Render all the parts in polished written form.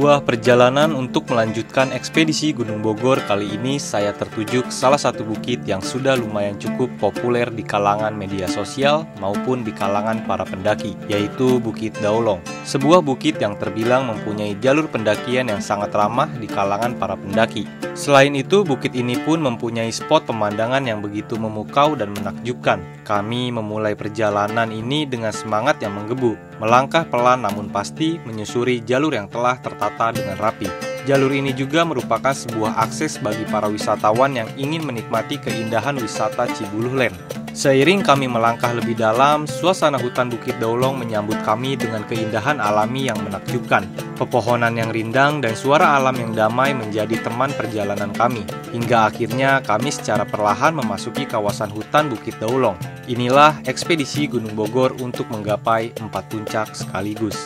sebuah perjalanan untuk melanjutkan ekspedisi Gunung Bogor. Kali ini saya tertuju ke salah satu bukit yang sudah lumayan cukup populer di kalangan media sosial maupun di kalangan para pendaki, yaitu Bukit Daulong. Sebuah bukit yang terbilang mempunyai jalur pendakian yang sangat ramah di kalangan para pendaki. Selain itu, bukit ini pun mempunyai spot pemandangan yang begitu memukau dan menakjubkan. Kami memulai perjalanan ini dengan semangat yang menggebu, melangkah pelan namun pasti menyusuri jalur yang telah tertata dengan rapi. Jalur ini juga merupakan sebuah akses bagi para wisatawan yang ingin menikmati keindahan wisata Cibuluh Land. Seiring kami melangkah lebih dalam, suasana hutan Bukit Daulong menyambut kami dengan keindahan alami yang menakjubkan. Pepohonan yang rindang dan suara alam yang damai menjadi teman perjalanan kami. Hingga akhirnya kami secara perlahan memasuki kawasan hutan Bukit Daulong. Inilah ekspedisi Gunung Bogor untuk menggapai 4 puncak sekaligus.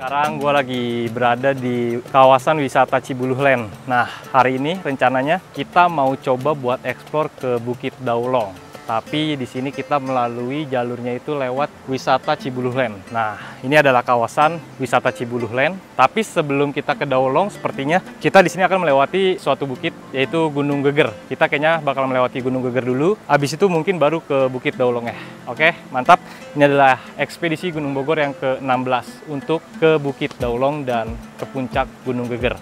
Sekarang gue lagi berada di kawasan wisata Cibuluh Land. Nah, hari ini rencananya kita mau coba buat eksplor ke Bukit Daulong. Tapi di sini kita melalui jalurnya itu lewat wisata Cibuluh Land. Nah, ini adalah kawasan wisata Cibuluh Land. Tapi sebelum kita ke Daulong, sepertinya kita di sini akan melewati suatu bukit, yaitu Gunung Geger. Kita kayaknya bakal melewati Gunung Geger dulu. Habis itu mungkin baru ke Bukit Daulong ya. Oke, mantap. Ini adalah ekspedisi Gunung Bogor yang ke-16 untuk ke Bukit Daulong dan ke puncak Gunung Geger.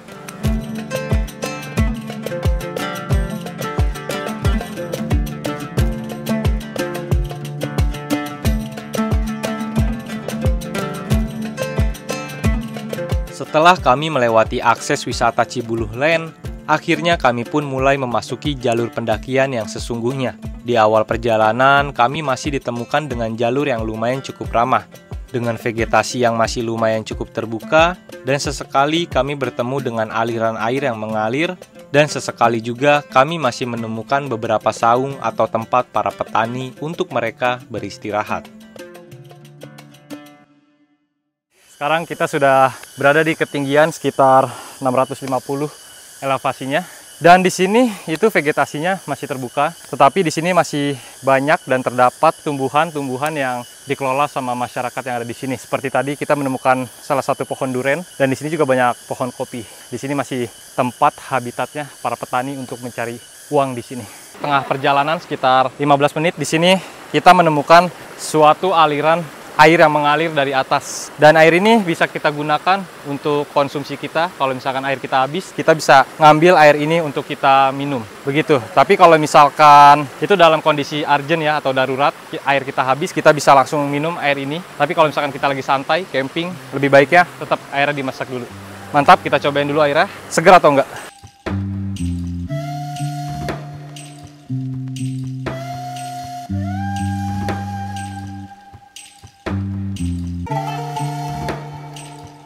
Setelah kami melewati akses wisata Cibuluh Land, akhirnya kami pun mulai memasuki jalur pendakian yang sesungguhnya. Di awal perjalanan, kami masih ditemukan dengan jalur yang lumayan cukup ramah, dengan vegetasi yang masih lumayan cukup terbuka, dan sesekali kami bertemu dengan aliran air yang mengalir, dan sesekali juga kami masih menemukan beberapa saung atau tempat para petani untuk mereka beristirahat. Sekarang kita sudah berada di ketinggian sekitar 650 elevasinya. Dan di sini itu vegetasinya masih terbuka, tetapi di sini masih banyak dan terdapat tumbuhan-tumbuhan yang dikelola sama masyarakat yang ada di sini. Seperti tadi kita menemukan salah satu pohon duren, dan di sini juga banyak pohon kopi. Di sini masih tempat habitatnya para petani untuk mencari uang di sini. Tengah perjalanan sekitar 15 menit di sini kita menemukan suatu aliran air yang mengalir dari atas, dan air ini bisa kita gunakan untuk konsumsi kita. Kalau misalkan air kita habis, kita bisa ngambil air ini untuk kita minum, begitu. Tapi kalau misalkan itu dalam kondisi urgent ya, atau darurat, air kita habis, kita bisa langsung minum air ini. Tapi kalau misalkan kita lagi santai, camping, lebih baiknya tetap airnya dimasak dulu. Mantap, kita cobain dulu airnya, seger atau enggak.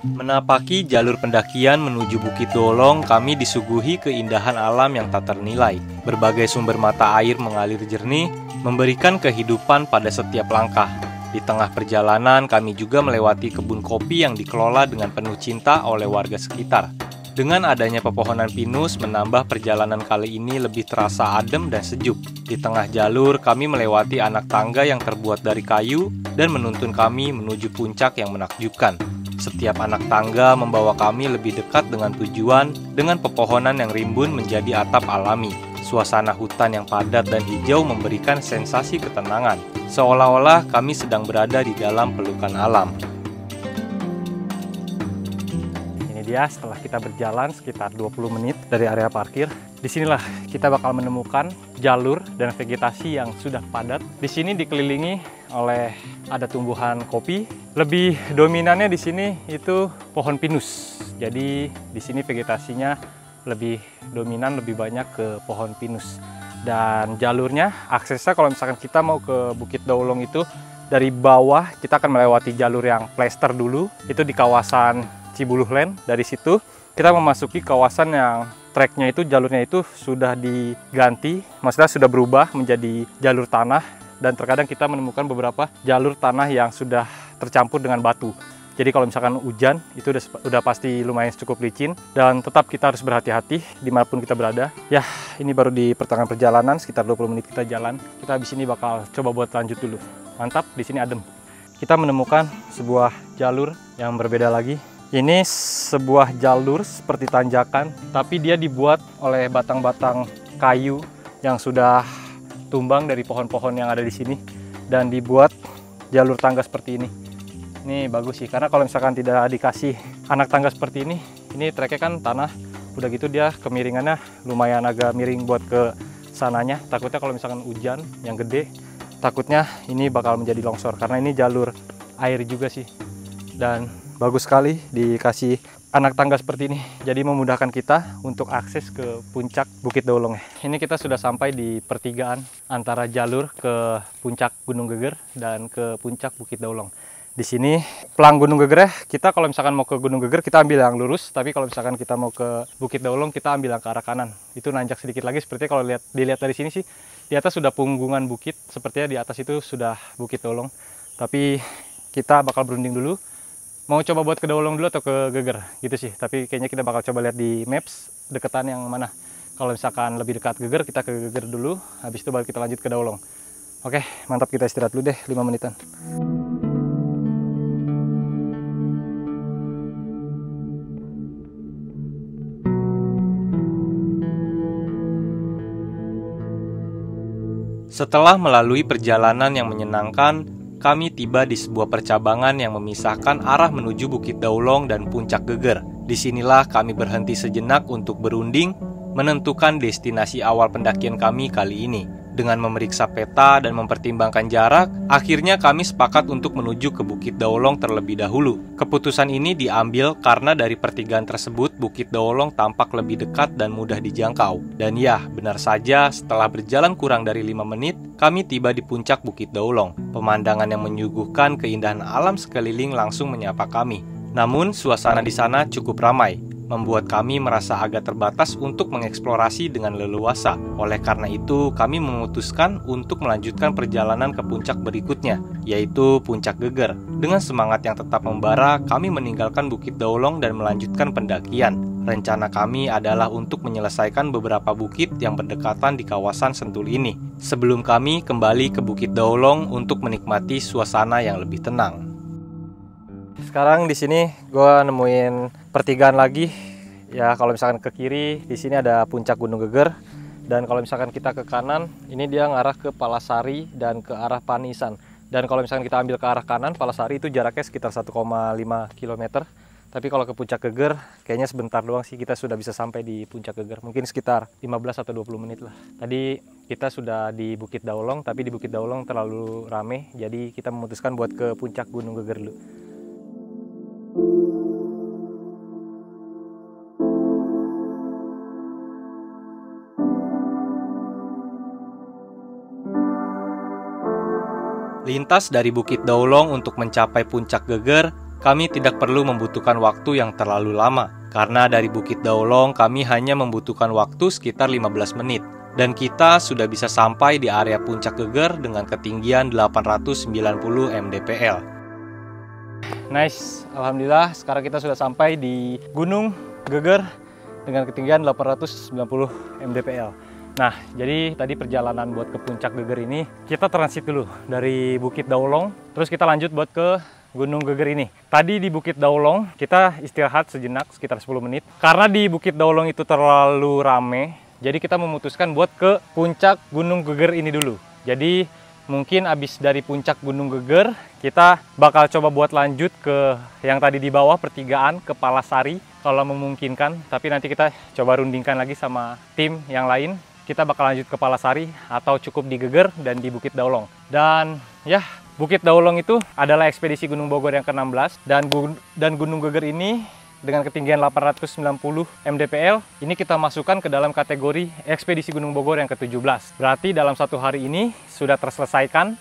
Menapaki jalur pendakian menuju Bukit Daulong, kami disuguhi keindahan alam yang tak ternilai. Berbagai sumber mata air mengalir jernih, memberikan kehidupan pada setiap langkah. Di tengah perjalanan, kami juga melewati kebun kopi yang dikelola dengan penuh cinta oleh warga sekitar. Dengan adanya pepohonan pinus, menambah perjalanan kali ini lebih terasa adem dan sejuk. Di tengah jalur, kami melewati anak tangga yang terbuat dari kayu dan menuntun kami menuju puncak yang menakjubkan. Setiap anak tangga membawa kami lebih dekat dengan tujuan, dengan pepohonan yang rimbun menjadi atap alami. Suasana hutan yang padat dan hijau memberikan sensasi ketenangan, seolah-olah kami sedang berada di dalam pelukan alam. Ini dia, setelah kita berjalan sekitar 20 menit dari area parkir, disinilah kita bakal menemukan jalur dan vegetasi yang sudah padat. Di sini dikelilingi oleh ada tumbuhan kopi. Lebih dominannya di sini itu pohon pinus. Jadi di sini vegetasinya lebih dominan, lebih banyak ke pohon pinus. Dan jalurnya, aksesnya kalau misalkan kita mau ke Bukit Daulong itu dari bawah, kita akan melewati jalur yang plester dulu. Itu di kawasan Cibuluh Land. Dari situ kita memasuki kawasan yang treknya itu, jalurnya itu sudah diganti, maksudnya sudah berubah menjadi jalur tanah, dan terkadang kita menemukan beberapa jalur tanah yang sudah tercampur dengan batu. Jadi kalau misalkan hujan, itu udah pasti lumayan cukup licin, dan tetap kita harus berhati-hati dimanapun kita berada. Ya, ini baru di pertengahan perjalanan, sekitar 20 menit kita jalan. Kita habis ini bakal coba buat lanjut dulu. mantap, di sini adem. Kita menemukan sebuah jalur yang berbeda lagi. Ini sebuah jalur seperti tanjakan, tapi dia dibuat oleh batang-batang kayu yang sudah tumbang dari pohon-pohon yang ada di sini dan dibuat jalur tangga seperti ini. Ini bagus sih, karena kalau misalkan tidak dikasih anak tangga seperti ini treknya kan tanah, udah gitu dia kemiringannya lumayan agak miring buat ke sananya. Takutnya kalau misalkan hujan yang gede, takutnya ini bakal menjadi longsor, karena ini jalur air juga sih. Dan bagus sekali dikasih anak tangga seperti ini, jadi memudahkan kita untuk akses ke puncak Bukit Daulong. Ini kita sudah sampai di pertigaan antara jalur ke puncak Gunung Geger dan ke puncak Bukit Daulong. Di sini pelang Gunung Geger, kita kalau misalkan mau ke Gunung Geger kita ambil yang lurus, tapi kalau misalkan kita mau ke Bukit Daulong kita ambil yang ke arah kanan. Itu nanjak sedikit lagi, seperti kalau dilihat dari sini sih, di atas sudah punggungan bukit, sepertinya di atas itu sudah Bukit Daulong. Tapi kita bakal berunding dulu, mau coba buat ke Daulong dulu atau ke Geger gitu sih. Tapi kayaknya kita bakal coba lihat di maps deketan yang mana. Kalau misalkan lebih dekat Geger, kita ke Geger dulu, habis itu baru kita lanjut ke Daulong. Oke, mantap, kita istirahat dulu deh 5 menitan. Setelah melalui perjalanan yang menyenangkan, kami tiba di sebuah percabangan yang memisahkan arah menuju Bukit Daulong dan Puncak Geger. Disinilah kami berhenti sejenak untuk berunding, menentukan destinasi awal pendakian kami kali ini. Dengan memeriksa peta dan mempertimbangkan jarak, akhirnya kami sepakat untuk menuju ke Bukit Daulong terlebih dahulu. Keputusan ini diambil karena dari pertigaan tersebut Bukit Daulong tampak lebih dekat dan mudah dijangkau. Dan ya, benar saja, setelah berjalan kurang dari 5 menit, kami tiba di puncak Bukit Daulong. Pemandangan yang menyuguhkan keindahan alam sekeliling langsung menyapa kami. Namun, suasana di sana cukup ramai, membuat kami merasa agak terbatas untuk mengeksplorasi dengan leluasa. Oleh karena itu, kami memutuskan untuk melanjutkan perjalanan ke puncak berikutnya, yaitu Puncak Geger. Dengan semangat yang tetap membara, kami meninggalkan Bukit Daulong dan melanjutkan pendakian. Rencana kami adalah untuk menyelesaikan beberapa bukit yang berdekatan di kawasan Sentul ini, sebelum kami kembali ke Bukit Daulong untuk menikmati suasana yang lebih tenang. Sekarang di sini gue nemuin pertigaan lagi. Ya, kalau misalkan ke kiri di sini ada puncak Gunung Geger, dan kalau misalkan kita ke kanan ini dia ngarah ke Palasari dan ke arah Panisan. Dan kalau misalkan kita ambil ke arah kanan, Palasari itu jaraknya sekitar 1,5 km. Tapi kalau ke puncak Geger kayaknya sebentar doang sih, kita sudah bisa sampai di puncak Geger. Mungkin sekitar 15 atau 20 menit lah. Tadi kita sudah di Bukit Daulong, tapi di Bukit Daulong terlalu rame, jadi kita memutuskan buat ke puncak Gunung Geger dulu. Lintas dari Bukit Daulong untuk mencapai puncak Geger, kami tidak perlu membutuhkan waktu yang terlalu lama. Karena dari Bukit Daulong kami hanya membutuhkan waktu sekitar 15 menit. Dan kita sudah bisa sampai di area puncak Geger dengan ketinggian 890 mdpl. Nice, alhamdulillah sekarang kita sudah sampai di Gunung Geger dengan ketinggian 890 mdpl. Nah, jadi tadi perjalanan buat ke puncak Geger ini kita transit dulu dari Bukit Daulong, terus kita lanjut buat ke Gunung Geger ini. Tadi di Bukit Daulong kita istirahat sejenak sekitar 10 menit. Karena di Bukit Daulong itu terlalu rame, jadi kita memutuskan buat ke puncak Gunung Geger ini dulu. Jadi mungkin abis dari puncak Gunung Geger, kita bakal coba buat lanjut ke yang tadi di bawah pertigaan ke Palasari kalau memungkinkan. Tapi nanti kita coba rundingkan lagi sama tim yang lain. Kita bakal lanjut ke Palasari atau cukup di Geger dan di Bukit Daulong. Dan ya, Bukit Daulong itu adalah ekspedisi Gunung Bogor yang ke-16 dan Gunung Geger ini dengan ketinggian 890 mdpl ini kita masukkan ke dalam kategori ekspedisi Gunung Bogor yang ke-17. Berarti dalam satu hari ini sudah terselesaikan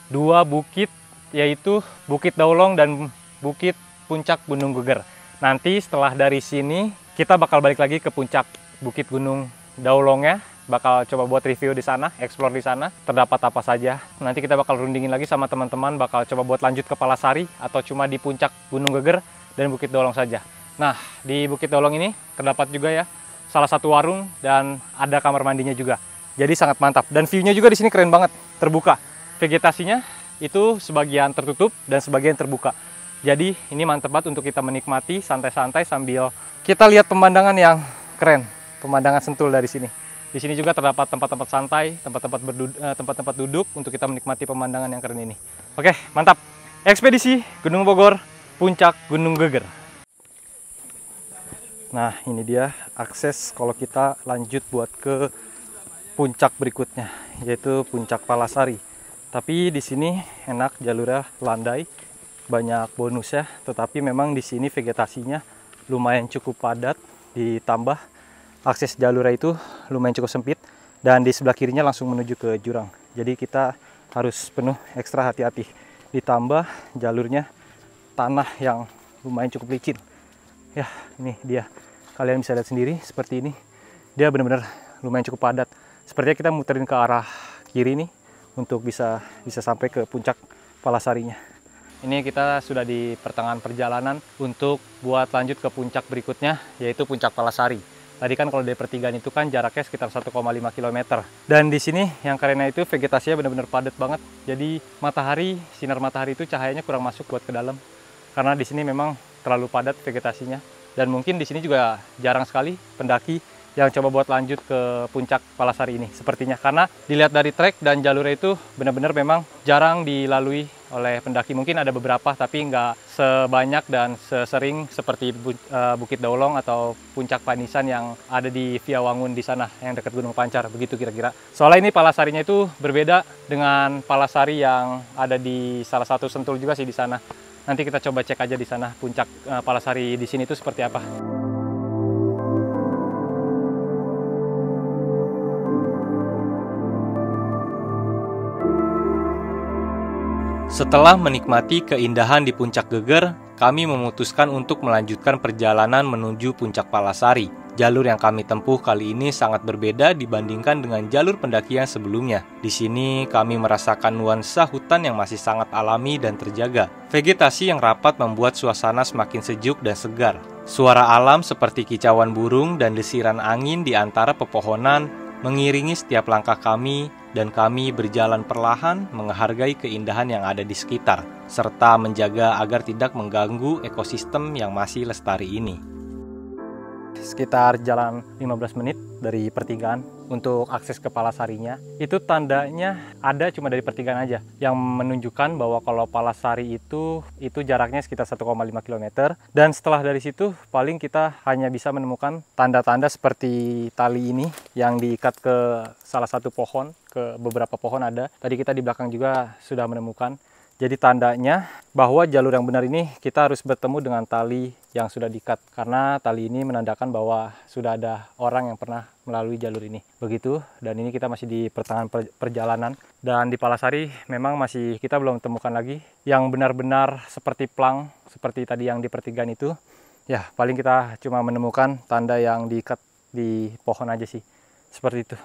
2 bukit, yaitu Bukit Daulong dan Bukit Puncak Gunung Geger. Nanti setelah dari sini kita bakal balik lagi ke puncak Bukit Gunung Daulongnya, bakal coba buat review di sana, explore di sana, terdapat apa saja. Nanti kita bakal rundingin lagi sama teman-teman, bakal coba buat lanjut ke Palasari atau cuma di puncak Gunung Geger dan Bukit Daulong saja. Nah, di Bukit Daulong ini terdapat juga ya salah satu warung dan ada kamar mandinya juga. Jadi sangat mantap, dan view-nya juga di sini keren banget, terbuka. Vegetasinya itu sebagian tertutup dan sebagian terbuka. Jadi ini mantep banget untuk kita menikmati santai-santai sambil kita lihat pemandangan yang keren, pemandangan Sentul dari sini. Di sini juga terdapat tempat-tempat santai, tempat-tempat duduk untuk kita menikmati pemandangan yang keren ini. Oke, mantap. Ekspedisi Gunung Bogor, Puncak Gunung Geger. Nah, ini dia akses kalau kita lanjut buat ke puncak berikutnya, yaitu Puncak Palasari. Tapi di sini enak, jalurnya landai, banyak bonusnya. Tetapi memang di sini vegetasinya lumayan cukup padat, ditambah akses jalurnya itu lumayan cukup sempit, dan di sebelah kirinya langsung menuju ke jurang. Jadi kita harus penuh ekstra hati-hati. Ditambah jalurnya tanah yang lumayan cukup licin. Ya, ini dia. Kalian bisa lihat sendiri seperti ini. Dia benar-benar lumayan cukup padat. Sepertinya kita muterin ke arah kiri nih untuk bisa sampai ke puncak Palasarinya. Ini kita sudah di pertengahan perjalanan untuk buat lanjut ke puncak berikutnya, yaitu Puncak Palasari. Tadi kan kalau dari pertigaan itu kan jaraknya sekitar 1,5 km. Dan di sini yang karenanya itu vegetasinya benar-benar padat banget. Jadi sinar matahari itu cahayanya kurang masuk buat ke dalam. Karena di sini memang terlalu padat vegetasinya. Dan mungkin di sini juga jarang sekali pendaki yang coba buat lanjut ke puncak Palasari ini sepertinya. Karena dilihat dari trek dan jalurnya itu benar-benar memang jarang dilalui oleh pendaki. Mungkin ada beberapa tapi nggak sebanyak dan sesering seperti Bukit Daulong atau Puncak Panisan yang ada di Via Wangun di sana yang dekat Gunung Pancar, begitu kira-kira. Soalnya ini Palasarinya itu berbeda dengan Palasari yang ada di salah satu Sentul juga sih di sana. Nanti kita coba cek aja di sana puncak Palasari di sini itu seperti apa. Setelah menikmati keindahan di Puncak Geger, kami memutuskan untuk melanjutkan perjalanan menuju Puncak Palasari. Jalur yang kami tempuh kali ini sangat berbeda dibandingkan dengan jalur pendakian sebelumnya. Di sini kami merasakan nuansa hutan yang masih sangat alami dan terjaga. Vegetasi yang rapat membuat suasana semakin sejuk dan segar. Suara alam seperti kicauan burung dan desiran angin di antara pepohonan mengiringi setiap langkah kami, dan kami berjalan perlahan menghargai keindahan yang ada di sekitar, serta menjaga agar tidak mengganggu ekosistem yang masih lestari ini. Sekitar jalan 15 menit dari pertigaan untuk akses ke Palasarinya. Itu tandanya ada cuma dari pertigaan aja, yang menunjukkan bahwa kalau Palasari itu jaraknya sekitar 1,5 km. Dan setelah dari situ paling kita hanya bisa menemukan tanda-tanda seperti tali ini yang diikat ke salah satu pohon, ke beberapa pohon ada. Tadi kita di belakang juga sudah menemukan. Jadi tandanya bahwa jalur yang benar ini kita harus bertemu dengan tali yang sudah diikat. Karena tali ini menandakan bahwa sudah ada orang yang pernah melalui jalur ini. Begitu, dan ini kita masih di pertengahan perjalanan. Dan di Palasari memang masih kita belum temukan lagi yang benar-benar seperti plang, seperti tadi yang di pertigaan itu. Ya, paling kita cuma menemukan tanda yang diikat di pohon aja sih. Seperti itu.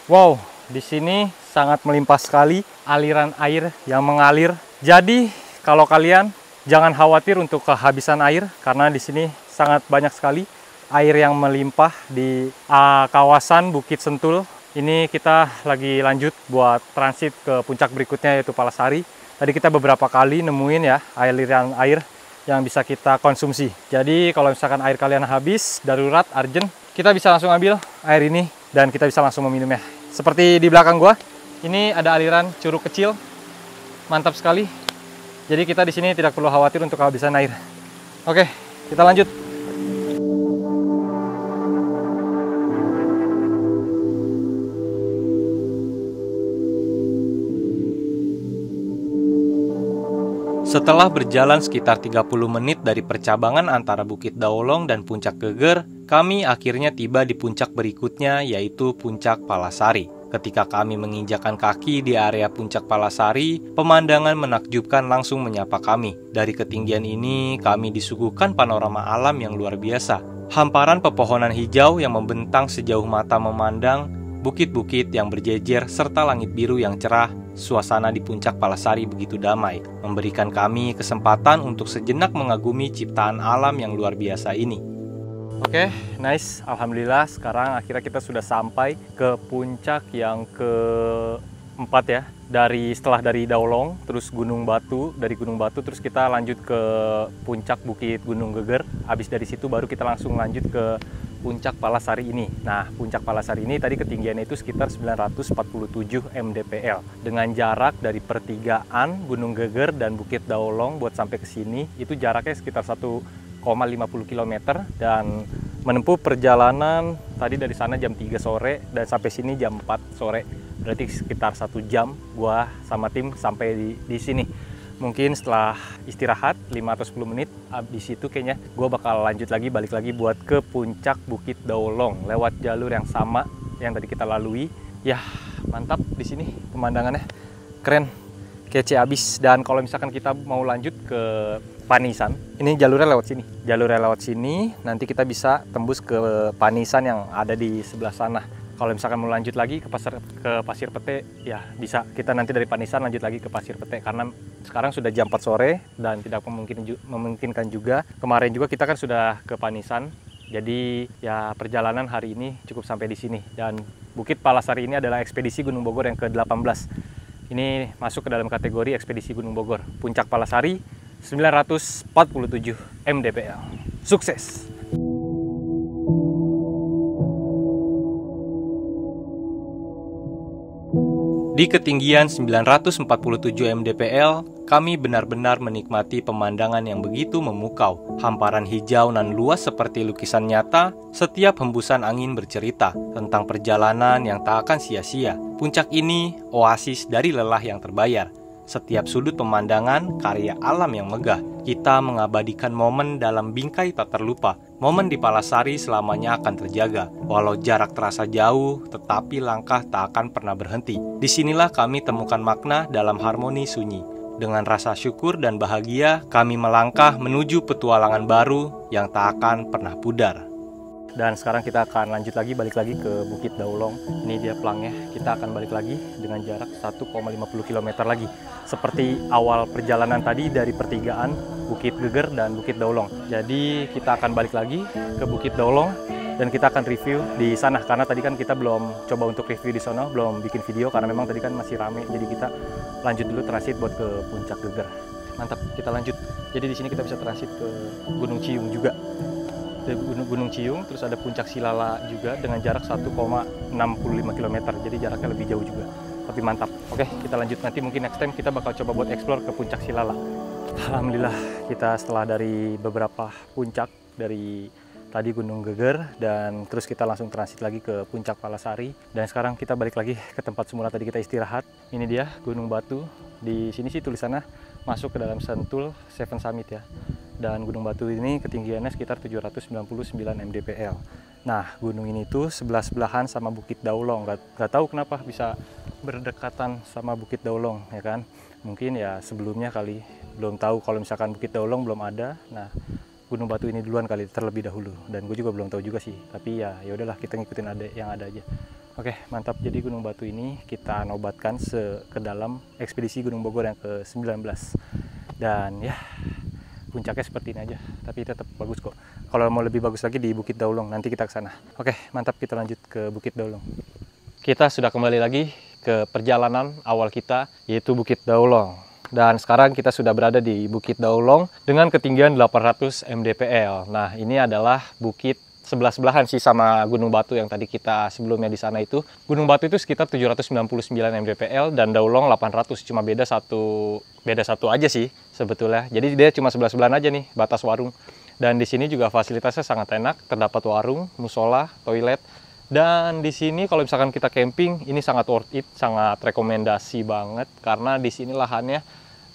Wow, di sini sangat melimpah sekali aliran air yang mengalir. Jadi kalau kalian jangan khawatir untuk kehabisan air, karena di sini sangat banyak sekali air yang melimpah di kawasan Bukit Sentul. Ini kita lagi lanjut buat transit ke puncak berikutnya, yaitu Palasari. Tadi kita beberapa kali nemuin ya aliran air yang bisa kita konsumsi. Jadi kalau misalkan air kalian habis, darurat, urgent, kita bisa langsung ambil air ini dan kita bisa langsung meminumnya. Seperti di belakang gua, ini ada aliran curug kecil, mantap sekali. Jadi kita di sini tidak perlu khawatir untuk kehabisan air. Oke, kita lanjut. Setelah berjalan sekitar 30 menit dari percabangan antara Bukit Daulong dan Puncak Geger, kami akhirnya tiba di puncak berikutnya, yaitu Puncak Palasari. Ketika kami menginjakan kaki di area Puncak Palasari, pemandangan menakjubkan langsung menyapa kami. Dari ketinggian ini, kami disuguhkan panorama alam yang luar biasa. Hamparan pepohonan hijau yang membentang sejauh mata memandang, bukit-bukit yang berjejer, serta langit biru yang cerah. Suasana di Puncak Palasari begitu damai, memberikan kami kesempatan untuk sejenak mengagumi ciptaan alam yang luar biasa ini. Oke, nice. Alhamdulillah sekarang akhirnya kita sudah sampai ke puncak yang keempat ya. Setelah dari Daulong, terus Gunung Batu, dari Gunung Batu terus kita lanjut ke puncak Bukit Gunung Geger. Habis dari situ baru kita langsung lanjut ke puncak Palasari ini. Nah, puncak Palasari ini tadi ketinggiannya itu sekitar 947 mdpl. Dengan jarak dari pertigaan Gunung Geger dan Bukit Daulong buat sampai ke sini itu jaraknya sekitar 1,50 km dan menempuh perjalanan tadi dari sana jam 3 sore dan sampai sini jam 4 sore. Berarti sekitar 1 jam gua sama tim sampai di sini. Mungkin setelah istirahat 5 atau 10 menit habis itu kayaknya gua bakal lanjut lagi, balik lagi buat ke puncak Bukit Daulong lewat jalur yang sama yang tadi kita lalui. Ya, mantap di sini pemandangannya. Keren. Kece abis. Dan kalau misalkan kita mau lanjut ke Panisan, ini jalurnya lewat sini. Jalurnya lewat sini, nanti kita bisa tembus ke Panisan yang ada di sebelah sana. Kalau misalkan mau lanjut lagi ke Pasir Pete, ya bisa. Kita nanti dari Panisan lanjut lagi ke Pasir Pete karena sekarang sudah jam 4 sore dan tidak memungkinkan juga. Kemarin juga kita kan sudah ke Panisan. Jadi ya perjalanan hari ini cukup sampai di sini. Dan Bukit Palasari ini adalah ekspedisi Gunung Bogor yang ke-18. Ini masuk ke dalam kategori ekspedisi Gunung Bogor. Puncak Palasari 947 mdpl. Sukses! Di ketinggian 947 mdpl, kami benar-benar menikmati pemandangan yang begitu memukau. Hamparan hijau nan luas seperti lukisan nyata, setiap hembusan angin bercerita tentang perjalanan yang tak akan sia-sia. Puncak ini oasis dari lelah yang terbayar. Setiap sudut pemandangan karya alam yang megah. Kita mengabadikan momen dalam bingkai tak terlupa. Momen di Palasari selamanya akan terjaga. Walau jarak terasa jauh, tetapi langkah tak akan pernah berhenti. Disinilah kami temukan makna dalam harmoni sunyi. Dengan rasa syukur dan bahagia, kami melangkah menuju petualangan baru yang tak akan pernah pudar. Dan sekarang kita akan lanjut lagi, balik lagi ke Bukit Daulong. Ini dia pelangnya, kita akan balik lagi dengan jarak 1,50 km lagi. Seperti awal perjalanan tadi dari pertigaan Bukit Geger dan Bukit Daulong. Jadi kita akan balik lagi ke Bukit Daulong dan kita akan review di sana. Karena tadi kan kita belum coba untuk review di sana, belum bikin video karena memang tadi kan masih rame. Jadi kita lanjut dulu transit buat ke Puncak Geger. Mantap, kita lanjut. Jadi di sini kita bisa transit ke Gunung Ciyung juga. Gunung Ciyung, terus ada Puncak Silala juga dengan jarak 1,65 km. Jadi jaraknya lebih jauh juga. Tapi mantap. Oke, kita lanjut nanti mungkin next time kita bakal coba buat explore ke Puncak Silala. Alhamdulillah kita setelah dari beberapa puncak dari tadi Gunung Geger dan terus kita langsung transit lagi ke Puncak Palasari dan sekarang kita balik lagi ke tempat semula tadi kita istirahat. Ini dia Gunung Batu. Di sini sih tulisannya masuk ke dalam Sentul Seven Summit ya. Dan Gunung Batu ini ketinggiannya sekitar 799 mdpl. Nah, gunung ini tuh sebelah-sebelahan sama Bukit Daulong. Gak tahu kenapa bisa berdekatan sama Bukit Daulong, ya kan? Mungkin ya sebelumnya kali belum tahu kalau misalkan Bukit Daulong belum ada. Nah, Gunung Batu ini duluan kali terlebih dahulu. Dan gue juga belum tahu juga sih. Tapi ya udahlah kita ngikutin yang ada aja. Oke, mantap. Jadi Gunung Batu ini kita nobatkan ke dalam ekspedisi Gunung Bogor yang ke-19. Dan ya puncaknya seperti ini aja, tapi tetap bagus kok. Kalau mau lebih bagus lagi di Bukit Daulong, nanti kita ke sana. Oke, mantap, kita lanjut ke Bukit Daulong. Kita sudah kembali lagi ke perjalanan awal kita, yaitu Bukit Daulong. Dan sekarang kita sudah berada di Bukit Daulong dengan ketinggian 800 mdpl. Nah, ini adalah bukit sebelah-sebelahan sih sama Gunung Batu yang tadi kita sebelumnya di sana itu. Gunung Batu itu sekitar 799 mdpl dan Daulong 800, cuma beda satu aja sih sebetulnya. Jadi dia cuma sebelah-sebelahan aja nih, batas warung. Dan di sini juga fasilitasnya sangat enak, terdapat warung, musola, toilet. Dan di sini kalau misalkan kita camping, ini sangat worth it, sangat rekomendasi banget karena di sini lahannya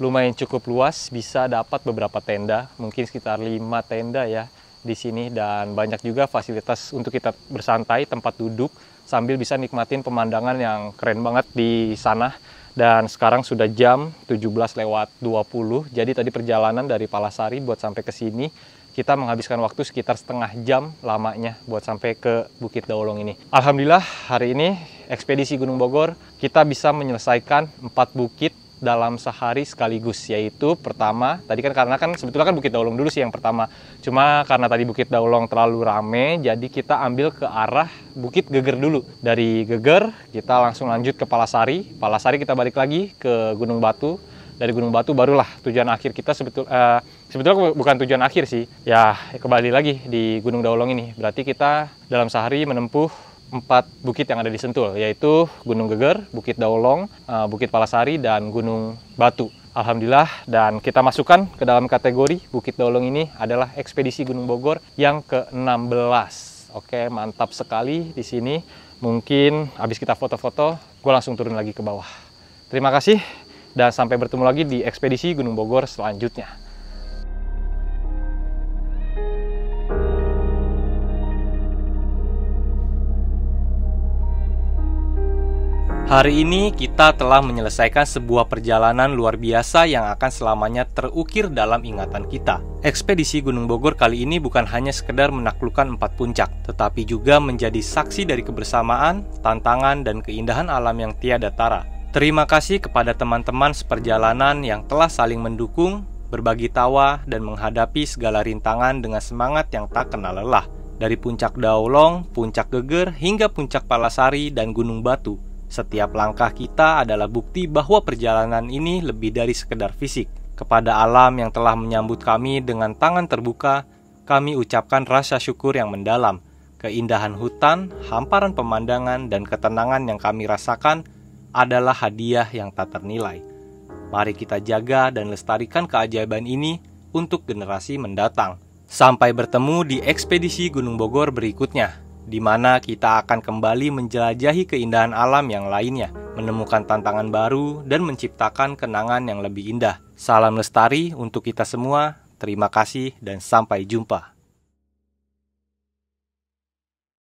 lumayan cukup luas, bisa dapat beberapa tenda, mungkin sekitar 5 tenda ya di sini, dan banyak juga fasilitas untuk kita bersantai, tempat duduk sambil bisa nikmatin pemandangan yang keren banget di sana. Dan sekarang sudah jam 17:20. Jadi tadi perjalanan dari Palasari buat sampai ke sini kita menghabiskan waktu sekitar setengah jam lamanya buat sampai ke Bukit Daulong ini. Alhamdulillah hari ini ekspedisi Gunung Bogor kita bisa menyelesaikan 4 bukit dalam sehari sekaligus, yaitu pertama, tadi karena sebetulnya Bukit Daulong dulu sih yang pertama. Cuma karena tadi Bukit Daulong terlalu rame, jadi kita ambil ke arah Bukit Geger dulu. Dari Geger kita langsung lanjut ke Palasari. Palasari kita balik lagi ke Gunung Batu. Dari Gunung Batu barulah tujuan akhir kita sebetulnya bukan tujuan akhir sih. Ya kembali lagi di Gunung Daulong ini. Berarti kita dalam sehari menempuh 4 bukit yang ada di Sentul, yaitu Gunung Geger, Bukit Daulong, Bukit Palasari, dan Gunung Batu. Alhamdulillah, dan kita masukkan ke dalam kategori Bukit Daulong ini adalah ekspedisi Gunung Bogor yang ke-16. Oke, mantap sekali di sini. Mungkin habis kita foto-foto, gue langsung turun lagi ke bawah. Terima kasih, dan sampai bertemu lagi di ekspedisi Gunung Bogor selanjutnya. Hari ini kita telah menyelesaikan sebuah perjalanan luar biasa yang akan selamanya terukir dalam ingatan kita. Ekspedisi Gunung Bogor kali ini bukan hanya sekedar menaklukkan 4 puncak, tetapi juga menjadi saksi dari kebersamaan, tantangan, dan keindahan alam yang tiada tara. Terima kasih kepada teman-teman seperjalanan yang telah saling mendukung, berbagi tawa, dan menghadapi segala rintangan dengan semangat yang tak kenal lelah. Dari Puncak Daulong, Puncak Geger, hingga Puncak Palasari dan Gunung Batu. Setiap langkah kita adalah bukti bahwa perjalanan ini lebih dari sekedar fisik. Kepada alam yang telah menyambut kami dengan tangan terbuka, kami ucapkan rasa syukur yang mendalam. Keindahan hutan, hamparan pemandangan, dan ketenangan yang kami rasakan adalah hadiah yang tak ternilai. Mari kita jaga dan lestarikan keajaiban ini untuk generasi mendatang. Sampai bertemu di ekspedisi Gunung Bogor berikutnya, di mana kita akan kembali menjelajahi keindahan alam yang lainnya, menemukan tantangan baru, dan menciptakan kenangan yang lebih indah. Salam lestari untuk kita semua, terima kasih dan sampai jumpa.